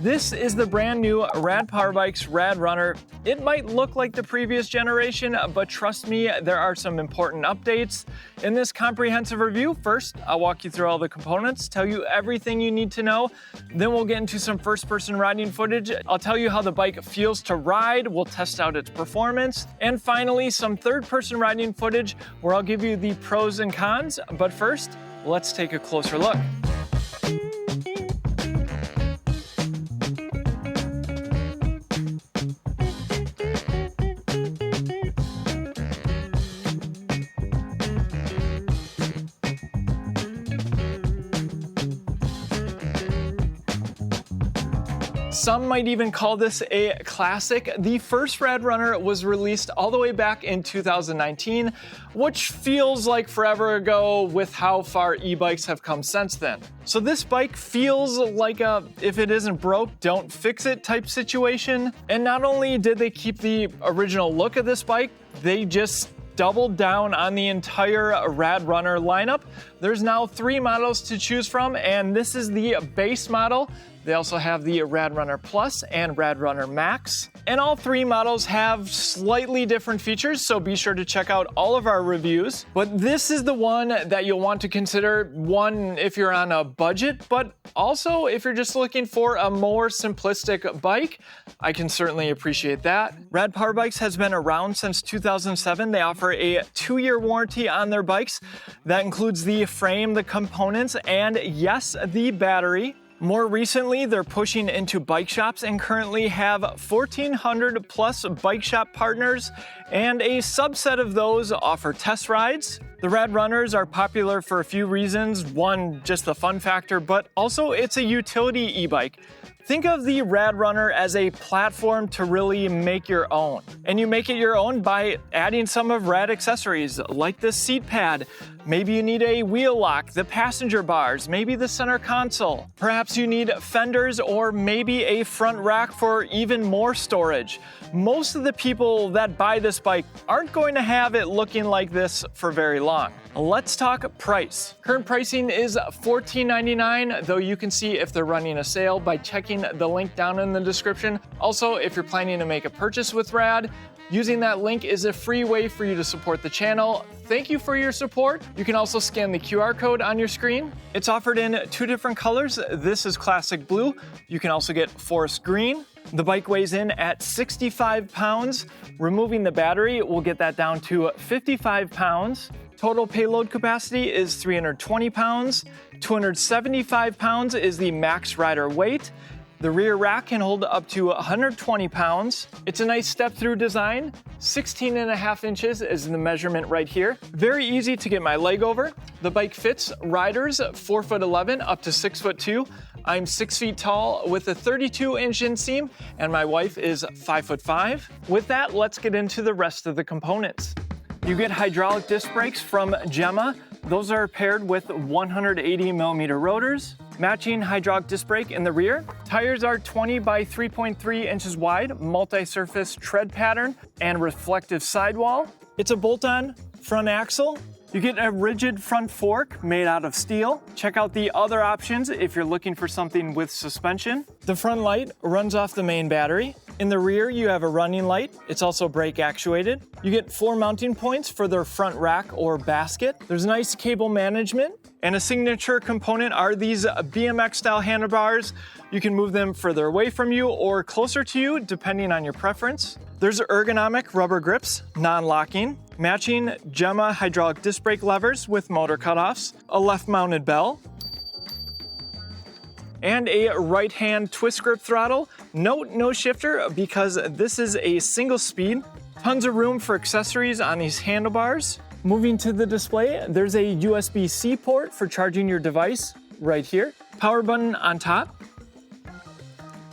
This is the brand new Rad Power Bikes RadRunner. It might look like the previous generation, but trust me, there are some important updates. In this comprehensive review, first, I'll walk you through all the components, tell you everything you need to know. Then we'll get into some first-person riding footage. I'll tell you how the bike feels to ride. We'll test out its performance. And finally, some third-person riding footage where I'll give you the pros and cons. But first, let's take a closer look. Some might even call this a classic. The first RadRunner was released all the way back in 2019, which feels like forever ago with how far e-bikes have come since then. So this bike feels like a if it isn't broke, don't fix it type situation. And not only did they keep the original look of this bike, they just doubled down on the entire RadRunner lineup. There's now 3 models to choose from, and this is the base model. They also have the RadRunner Plus and RadRunner Max. And all 3 models have slightly different features, so be sure to check out all of our reviews. But this is the one that you'll want to consider, one, if you're on a budget, but also if you're just looking for a more simplistic bike. I can certainly appreciate that. Rad Power Bikes has been around since 2007. They offer a 2-year warranty on their bikes. That includes the frame, the components, and yes, the battery. More recently, they're pushing into bike shops and currently have 1,400 plus bike shop partners, and a subset of those offer test rides. The RadRunners are popular for a few reasons. One, just the fun factor, but also it's a utility e-bike. Think of the RadRunner as a platform to really make your own. And you make it your own by adding some of Rad accessories, like this seat pad. Maybe you need a wheel lock, the passenger bars, maybe the center console. Perhaps you need fenders or maybe a front rack for even more storage. Most of the people that buy this bike aren't going to have it looking like this for very long. Let's talk price. Current pricing is $14.99, though you can see if they're running a sale by checking the link down in the description. Also, if you're planning to make a purchase with Rad, using that link is a free way for you to support the channel. Thank you for your support. You can also scan the QR code on your screen. It's offered in 2 different colors. This is classic blue. You can also get forest green. The bike weighs in at 65 pounds. Removing the battery will get that down to 55 pounds. Total payload capacity is 320 pounds. 275 pounds is the max rider weight. The rear rack can hold up to 120 pounds. It's a nice step-through design. 16.5 inches is the measurement right here. Very easy to get my leg over. The bike fits riders 4'11" up to 6'2". I'm 6 feet tall with a 32-inch inseam, and my wife is 5'5". With that, let's get into the rest of the components. You get hydraulic disc brakes from Gemma. Those are paired with 180mm rotors. Matching hydraulic disc brake in the rear. Tires are 20 by 3.3 inches wide, multi-surface tread pattern, and reflective sidewall. It's a bolt-on front axle. You get a rigid front fork made out of steel. Check out the other options if you're looking for something with suspension. The front light runs off the main battery. In the rear, you have a running light. It's also brake actuated. You get 4 mounting points for their front rack or basket. There's nice cable management. And a signature component are these BMX-style handlebars. You can move them further away from you or closer to you, depending on your preference. There's ergonomic rubber grips, non-locking, matching Gemma hydraulic disc brake levers with motor cutoffs, a left-mounted bell, and a right-hand twist grip throttle. Note no shifter because this is a single speed. Tons of room for accessories on these handlebars. Moving to the display, there's a USB-C port for charging your device right here. Power button on top.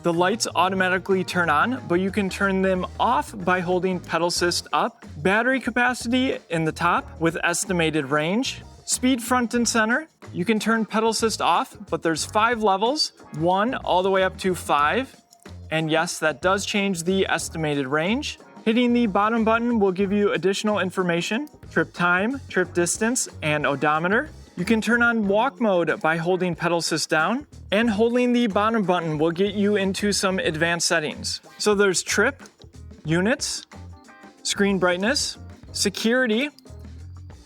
The lights automatically turn on, but you can turn them off by holding pedal assist up. Battery capacity in the top with estimated range. Speed front and center. You can turn pedal assist off, but there's 5 levels, 1 all the way up to 5. And yes, that does change the estimated range. Hitting the bottom button will give you additional information, trip time, trip distance, and odometer. You can turn on walk mode by holding pedal assist down, and holding the bottom button will get you into some advanced settings. So there's trip, units, screen brightness, security.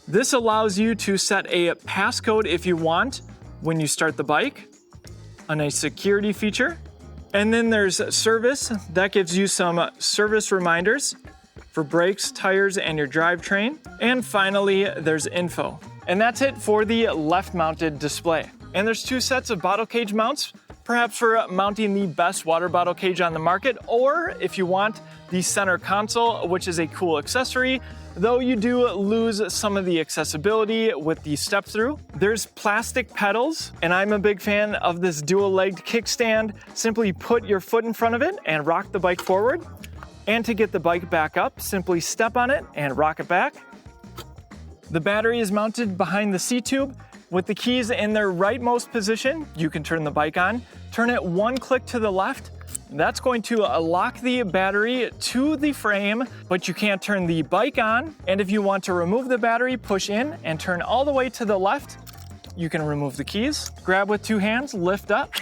This allows you to set a passcode if you want when you start the bike, a nice security feature. And then there's service. That gives you some service reminders for brakes, tires, and your drivetrain. And finally, there's info. And that's it for the left-mounted display. And there's two sets of bottle cage mounts, perhaps for mounting the best water bottle cage on the market, or if you want the center console, which is a cool accessory, though you do lose some of the accessibility with the step through. There's plastic pedals, and I'm a big fan of this dual-legged kickstand. Simply put your foot in front of it and rock the bike forward. And to get the bike back up, simply step on it and rock it back. The battery is mounted behind the seat tube. With the keys in their rightmost position, you can turn the bike on. Turn it one click to the left. That's going to lock the battery to the frame, but you can't turn the bike on. And if you want to remove the battery, push in and turn all the way to the left. You can remove the keys. Grab with two hands, lift up.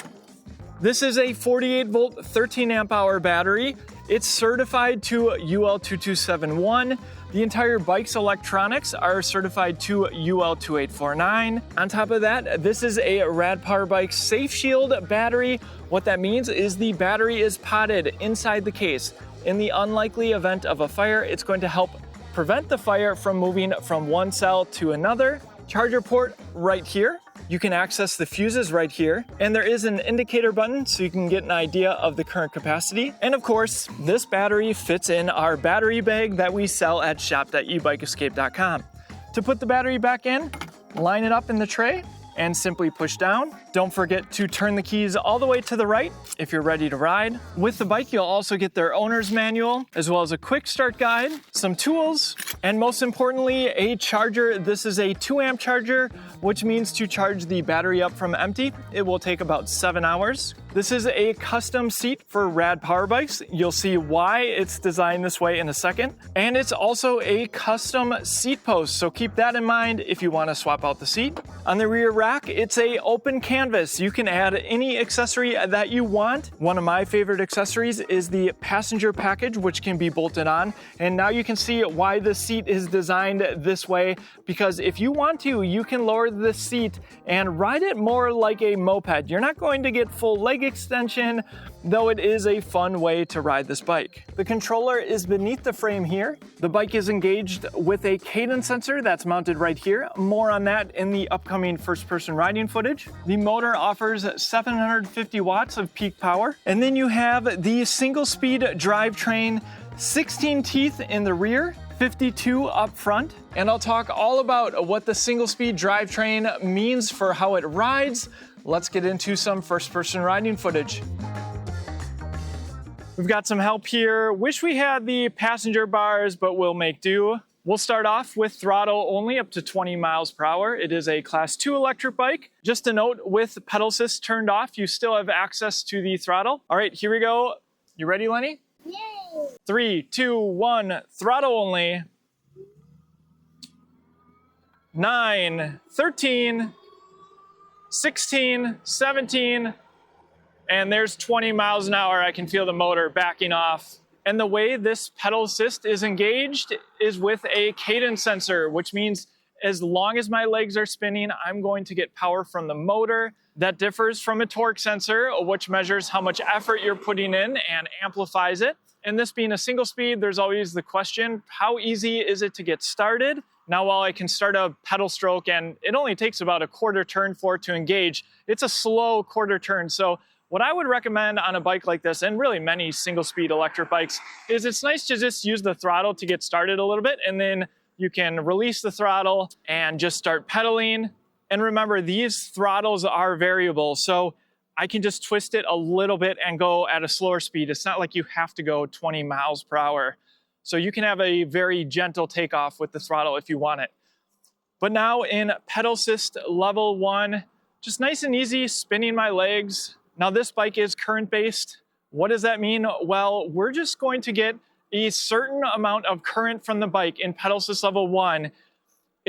This is a 48 volt, 13 amp hour battery. It's certified to UL2271. The entire bike's electronics are certified to UL2849. On top of that, this is a Rad Power Bikes Safe Shield battery. What that means is the battery is potted inside the case. In the unlikely event of a fire, it's going to help prevent the fire from moving from one cell to another. Charger port right here. You can access the fuses right here, and there is an indicator button so you can get an idea of the current capacity. And of course, this battery fits in our battery bag that we sell at shop.ebikeescape.com. To put the battery back in, line it up in the tray and simply push down. Don't forget to turn the keys all the way to the right if you're ready to ride. With the bike, you'll also get their owner's manual, as well as a quick start guide, some tools, and most importantly, a charger. This is a 2 amp charger, which means to charge the battery up from empty, it will take about 7 hours. This is a custom seat for Rad Power Bikes. You'll see why it's designed this way in a second. And it's also a custom seat post, so keep that in mind if you want to swap out the seat. On the rear rack, it's a open canvas. You can add any accessory that you want. One of my favorite accessories is the passenger package, which can be bolted on. And now you can see why the seat is designed this way, because if you want to, you can lower the seat and ride it more like a moped. You're not going to get full leg extension, though it is a fun way to ride this bike. The controller is beneath the frame here. The bike is engaged with a cadence sensor that's mounted right here. More on that in the upcoming first-person riding footage. The motor offers 750 watts of peak power. And then you have the single-speed drivetrain, 16 teeth in the rear, 52 up front. And I'll talk all about what the single-speed drivetrain means for how it rides. Let's get into some first-person riding footage. We've got some help here. Wish we had the passenger bars, but we'll make do. We'll start off with throttle only up to 20 miles per hour. It is a Class 2 electric bike. Just a note, with pedal assist turned off, you still have access to the throttle. All right, here we go. You ready, Lenny? Yay! 3, 2, 1, throttle only. 9, 13, 16, 17, and there's 20 miles an hour. I can feel the motor backing off. And the way this pedal assist is engaged is with a cadence sensor, which means as long as my legs are spinning, I'm going to get power from the motor. That differs from a torque sensor, which measures how much effort you're putting in and amplifies it. And this being a single speed, there's always the question, how easy is it to get started? Now, while I can start a pedal stroke and it only takes about a quarter turn for it to engage, it's a slow quarter turn. So what I would recommend on a bike like this, and really many single speed electric bikes, is it's nice to just use the throttle to get started a little bit, and then you can release the throttle and just start pedaling. And remember, these throttles are variable. So I can just twist it a little bit and go at a slower speed. It's not like you have to go 20 miles per hour. So you can have a very gentle takeoff with the throttle if you want it. But now in pedal assist level 1, just nice and easy, spinning my legs. Now this bike is current based. What does that mean? Well, we're just going to get a certain amount of current from the bike in pedal assist level 1.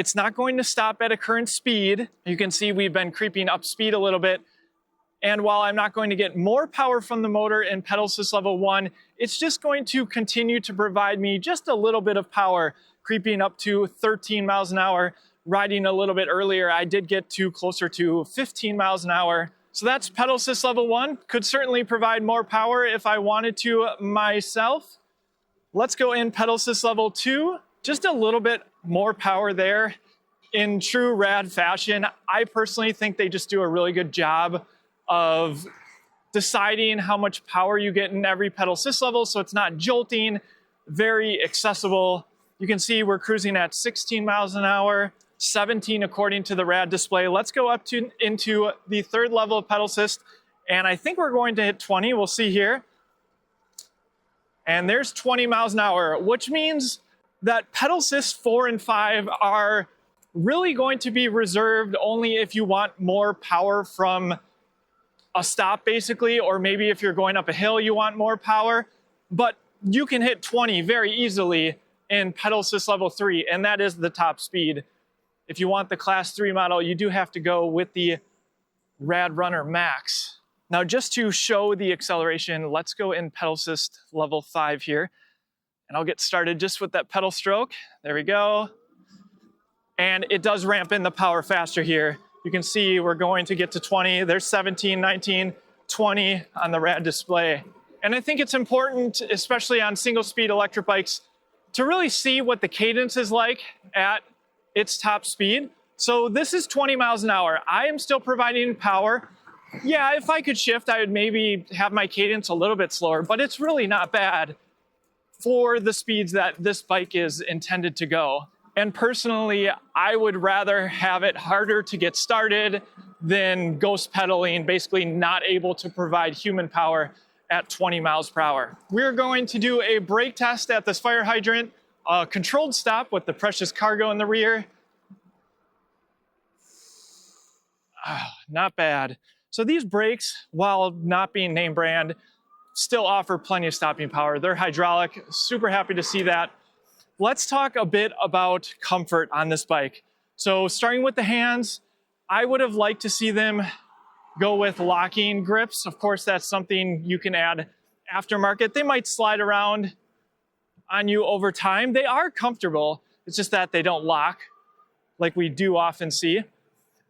It's not going to stop at a current speed. You can see we've been creeping up speed a little bit. And while I'm not going to get more power from the motor in pedal assist level 1, it's just going to continue to provide me just a little bit of power, creeping up to 13 miles an hour. Riding a little bit earlier, I did get to closer to 15 miles an hour. So that's pedal assist level 1. Could certainly provide more power if I wanted to myself. Let's go in pedal assist level 2. Just a little bit more power there. In true Rad fashion, I personally think they just do a really good job of deciding how much power you get in every pedal assist level, so it's not jolting, very accessible. You can see we're cruising at 16 miles an hour, 17 according to the Rad display. Let's go up into the third level of pedal assist, and I think we're going to hit 20. We'll see here. And there's 20 miles an hour, which means that pedal assist 4 and 5 are really going to be reserved only if you want more power from a stop basically, or maybe if you're going up a hill you want more power, but you can hit 20 very easily in pedal assist level 3, and that is the top speed. If you want the class 3 model, you do have to go with the RadRunner Max. Now just to show the acceleration, let's go in pedal assist level 5 here, and I'll get started just with that pedal stroke. There we go. And it does ramp in the power faster here. You can see we're going to get to 20. There's 17, 19, 20 on the Rad display. And I think it's important, especially on single speed electric bikes, to really see what the cadence is like at its top speed. So this is 20 miles an hour. I am still providing power. Yeah, if I could shift, I would maybe have my cadence a little bit slower, but it's really not bad for the speeds that this bike is intended to go. And personally, I would rather have it harder to get started than ghost pedaling, basically not able to provide human power at 20 miles per hour. We're going to do a brake test at this fire hydrant, a controlled stop with the precious cargo in the rear. Not bad. So these brakes, while not being name brand, still offer plenty of stopping power. They're hydraulic, super happy to see that. Let's talk a bit about comfort on this bike. So starting with the hands, I would have liked to see them go with locking grips. Of course, that's something you can add aftermarket. They might slide around on you over time. They are comfortable. It's just that they don't lock like we do often see.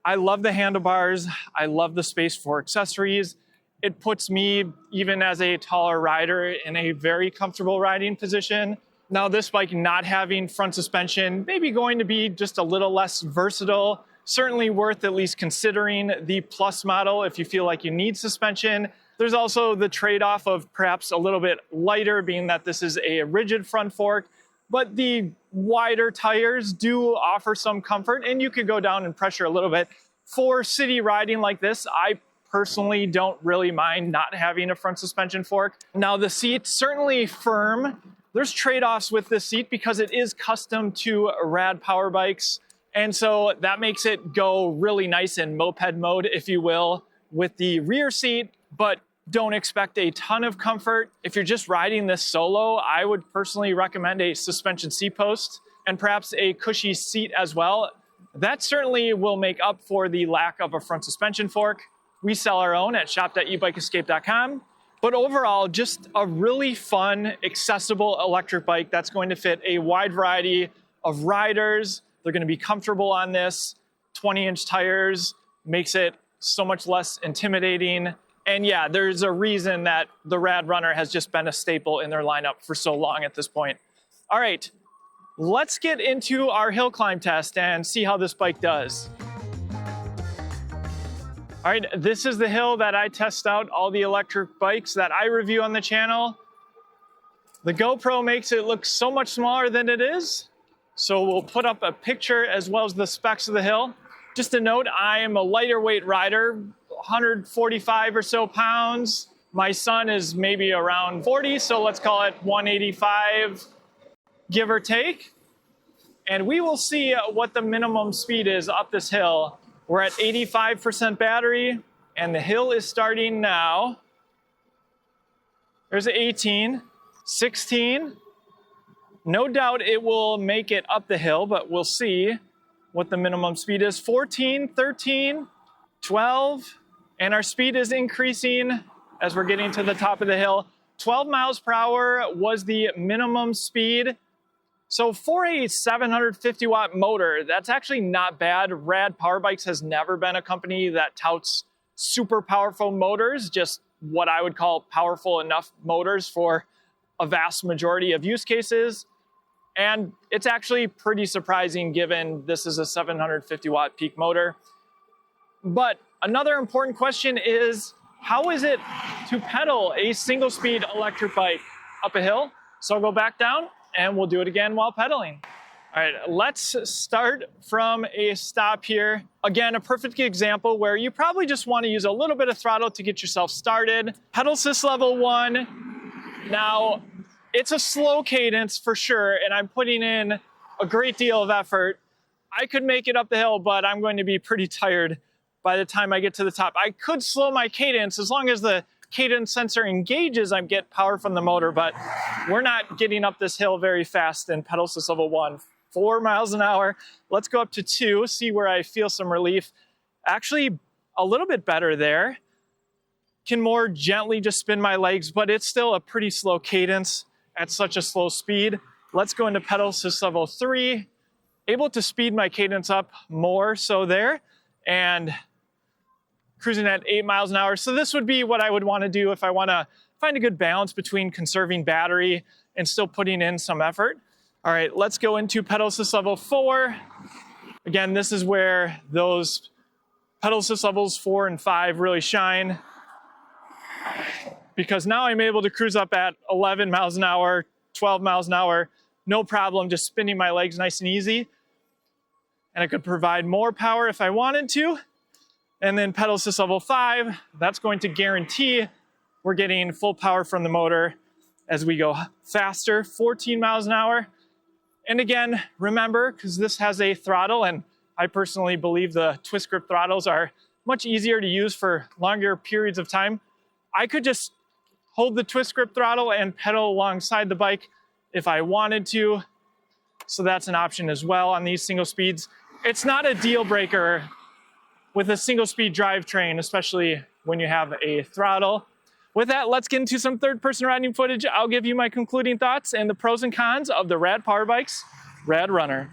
I love the handlebars. I love the space for accessories. It puts me, even as a taller rider, in a very comfortable riding position. Now this bike not having front suspension, maybe going to be just a little less versatile. Certainly worth at least considering the Plus model if you feel like you need suspension. There's also the trade-off of perhaps a little bit lighter, being that this is a rigid front fork, but the wider tires do offer some comfort, and you could go down in pressure a little bit. For city riding like this, I personally don't really mind not having a front suspension fork. Now the seat's certainly firm. There's trade-offs with this seat because it is custom to Rad Power Bikes. And so that makes it go really nice in moped mode, if you will, with the rear seat, but don't expect a ton of comfort. If you're just riding this solo, I would personally recommend a suspension seat post and perhaps a cushy seat as well. That certainly will make up for the lack of a front suspension fork. We sell our own at shop.ebikeescape.com. But overall, just a really fun, accessible electric bike that's going to fit a wide variety of riders. They're going to be comfortable on this. 20-inch tires makes it so much less intimidating. And yeah, there's a reason that the RadRunner has just been a staple in their lineup for so long at this point. All right, let's get into our hill climb test and see how this bike does. All right, this is the hill that I test out all the electric bikes that I review on the channel. The GoPro makes it look so much smaller than it is. So we'll put up a picture as well as the specs of the hill. Just a note, I am a lighter weight rider, 145 or so pounds. My son is maybe around 40, so let's call it 185, give or take. And we will see what the minimum speed is up this hill. We're at 85% battery, and the hill is starting now. There's 18, 16. No doubt it will make it up the hill, but we'll see. what the minimum speed is. 14, 13, 12, and our speed is increasing as we're getting to the top of the hill. 12 miles per hour was the minimum speed. So for a 750 watt motor, that's actually not bad. Rad Power Bikes has never been a company that touts super powerful motors, just what I would call powerful enough motors for a vast majority of use cases. And it's actually pretty surprising given this is a 750 watt peak motor. But another important question is, how is it to pedal a single speed electric bike up a hill? So I'll go back down and we'll do it again while pedaling. All right, let's start from a stop here. Again, a perfect example where you probably just want to use a little bit of throttle to get yourself started. Pedal assist level 1. Now, it's a slow cadence for sure, and I'm putting in a great deal of effort. I could make it up the hill, but I'm going to be pretty tired by the time I get to the top. I could slow my cadence as long as the cadence sensor engages, I get power from the motor, but we're not getting up this hill very fast in pedal assist level 1. 4 miles an hour. Let's go up to 2, see where I feel some relief. Actually, a little bit better there. Can more gently just spin my legs, but it's still a pretty slow cadence at such a slow speed. Let's go into pedal assist level 3. Able to speed my cadence up more so there, and cruising at 8 miles an hour. So this would be what I would want to do if I want to find a good balance between conserving battery and still putting in some effort. All right, let's go into pedal assist level 4. Again, this is where those pedal assist levels 4 and 5 really shine, because now I'm able to cruise up at 11 miles an hour, 12 miles an hour, no problem, just spinning my legs nice and easy. And I could provide more power if I wanted to. And then pedal assist level 5, that's going to guarantee we're getting full power from the motor as we go faster, 14 miles an hour. And again, remember, because this has a throttle, and I personally believe the twist grip throttles are much easier to use for longer periods of time. I could just hold the twist grip throttle and pedal alongside the bike if I wanted to. So that's an option as well on these single speeds. It's not a deal breaker with a single speed drivetrain, especially when you have a throttle. With that, let's get into some third-person riding footage. I'll give you my concluding thoughts and the pros and cons of the Rad Power Bikes RadRunner.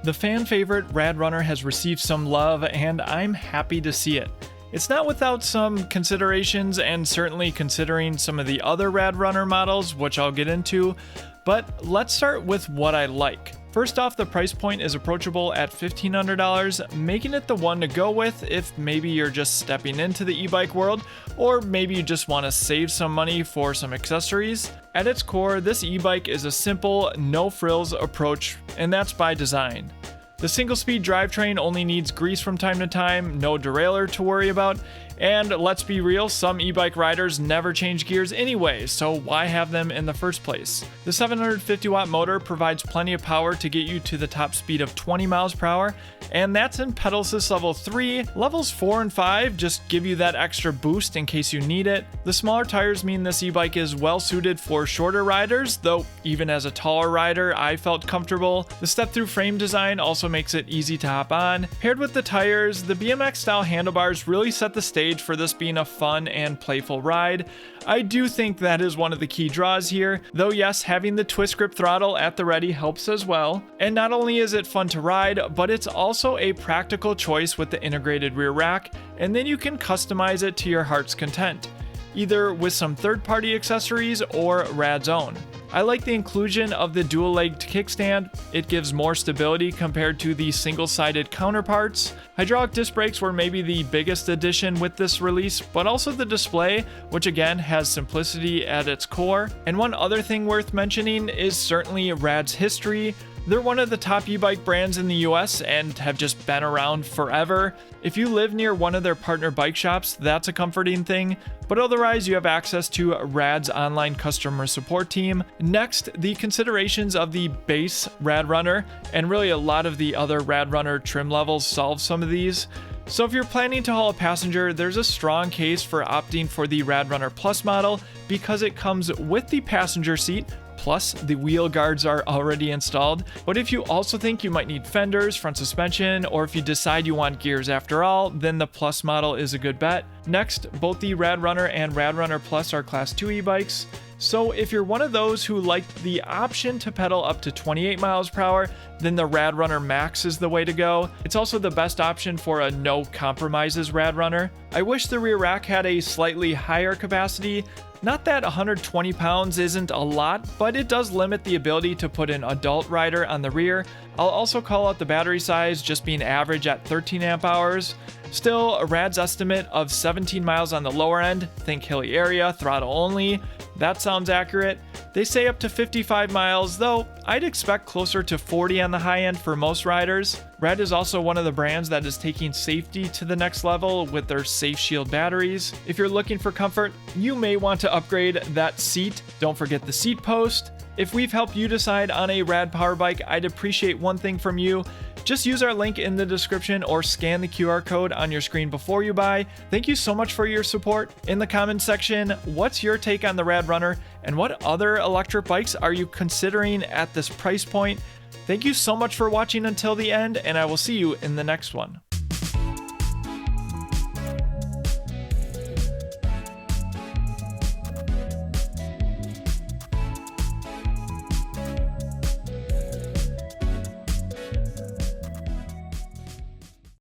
The fan favorite RadRunner has received some love, and I'm happy to see it. It's not without some considerations, and certainly considering some of the other RadRunner models, which I'll get into, but let's start with what I like. First off, the price point is approachable at $1,500, making it the one to go with if maybe you're just stepping into the e-bike world, or maybe you just want to save some money for some accessories. At its core, this e-bike is a simple, no-frills approach, and that's by design. The single-speed drivetrain only needs grease from time to time, no derailleur to worry about, and let's be real, some e-bike riders never change gears anyway, so why have them in the first place? The 750 watt motor provides plenty of power to get you to the top speed of 20 miles per hour, and that's in pedal assist level 3. Levels 4 and 5 just give you that extra boost in case you need it. The smaller tires mean this e-bike is well suited for shorter riders, though even as a taller rider, I felt comfortable. The step-through frame design also makes it easy to hop on. Paired with the tires, the BMX-style handlebars really set the stage for this being a fun and playful ride. I do think that is one of the key draws here, though yes, having the twist grip throttle at the ready helps as well. And not only is it fun to ride, but it's also a practical choice with the integrated rear rack, and then you can customize it to your heart's content, either with some third-party accessories or Rad's own. I like the inclusion of the dual-legged kickstand. It gives more stability compared to the single-sided counterparts. Hydraulic disc brakes were maybe the biggest addition with this release, but also the display, which again has simplicity at its core. And one other thing worth mentioning is certainly Rad's history. They're one of the top e-bike brands in the US and have just been around forever. If you live near one of their partner bike shops, that's a comforting thing, but otherwise you have access to Rad's online customer support team. Next, the considerations of the base RadRunner, and really a lot of the other RadRunner trim levels solve some of these. So if you're planning to haul a passenger, there's a strong case for opting for the RadRunner Plus model because it comes with the passenger seat, plus the wheel guards are already installed. But if you also think you might need fenders, front suspension, or if you decide you want gears after all, then the Plus model is a good bet. Next, both the RadRunner and RadRunner Plus are Class 2 e-bikes. So if you're one of those who like the option to pedal up to 28 miles per hour, then the RadRunner Max is the way to go. It's also the best option for a no compromises RadRunner. I wish the rear rack had a slightly higher capacity. Not that 120 pounds isn't a lot, but it does limit the ability to put an adult rider on the rear. I'll also call out the battery size just being average at 13 amp hours. Still, Rad's estimate of 17 miles on the lower end, think hilly area, throttle only, that sounds accurate. They say up to 55 miles, though I'd expect closer to 40 on the high end for most riders. Rad is also one of the brands that is taking safety to the next level with their Safe Shield batteries. If you're looking for comfort, you may want to upgrade that seat. Don't forget the seat post. If we've helped you decide on a Rad Power Bike, I'd appreciate one thing from you. Just use our link in the description or scan the QR code on your screen before you buy. Thank you so much for your support. In the comments section, what's your take on the RadRunner and what other electric bikes are you considering at this price point? Thank you so much for watching until the end, and I will see you in the next one.